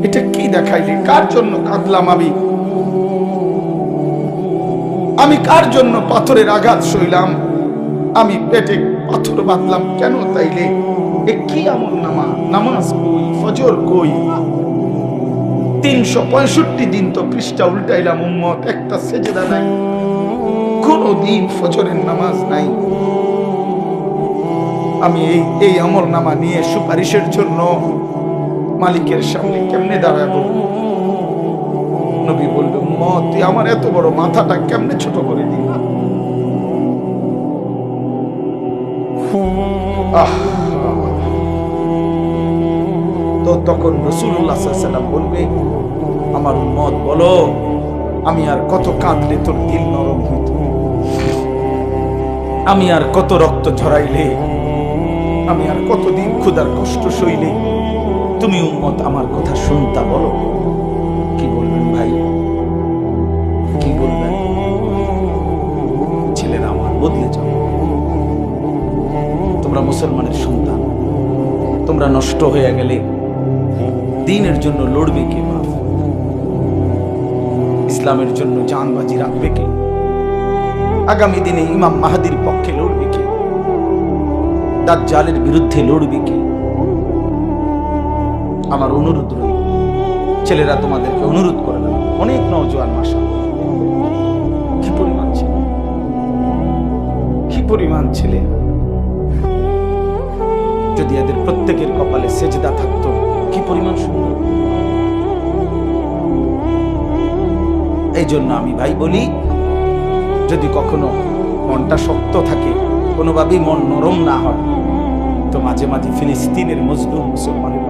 এটা কি দেখাইলি? কার জন্য কাঁদলাম আমি? আমি কার জন্য পাথরের আঘাত সইলাম? আমি পেটে পাথর বাঁধলাম কেন? তাইলে এ কি আমল নামা? নামাজ কই, ফজর কই? 365 দিন তো পৃষ্ঠা উল্টাইলাম, উম্মত একটা সেজদা নাই, কোনো দিন ফজরের নামাজ নাই। আমি এই আমল নামা নিয়ে সুপারিশের জন্য মালিকের সামনে কেমনে দাঁড়াবো? নবী বলবে, উম্মত তুই আমার এত বড় মাথাটা কেমনে ছোট করে দিলি? তো তখন রাসূলুল্লাহ সাল্লাল্লাহু আলাইহি ওয়াসাল্লাম বলবে, আমার উম্মত বলো, আমি আর কত কাঁদলে তোর দিল নরম হইত? আমি আর কত রক্ত ঝরাইলে, আমি আর কতদিন ক্ষুধার কষ্ট সইলে তুমি উম্মত আমার কথা শুনতা? বলো কি বলবেন ভাই? কি বলবেন? ছেলেরা আমার, বদলে যাও। তোমরা মুসলমানের সন্তান, তোমরা নষ্ট হয়ে গেলে দ্বীনের জন্য লড়বে কে? বাপ, ইসলামের জন্য জানবাজি রাখবে কে? আগামী দিনে ইমাম মাহদির পক্ষে লড়বে কে? দাজ্জালের বিরুদ্ধে লড়বে কে? আমার অনুরোধ রইল, ছেলেরা তোমাদেরকে অনুরোধ করে না, অনেক নওজোয়ান মাশাআল্লাহ, কি পরিমাণ ছেলে, কি পরিমাণ ছেলে! যদি এদের প্রত্যেকের কপালে সেজদা থাকতো, কি পরিমাণ সুন্দর! এই জন্য আমি ভাই বলি, যদি কখনো মনটা শক্ত থাকে, কোনোভাবেই মন নরম না হয়, তো মাঝে মাঝে ফিলিস্তিনের মজলুম মুসলমানের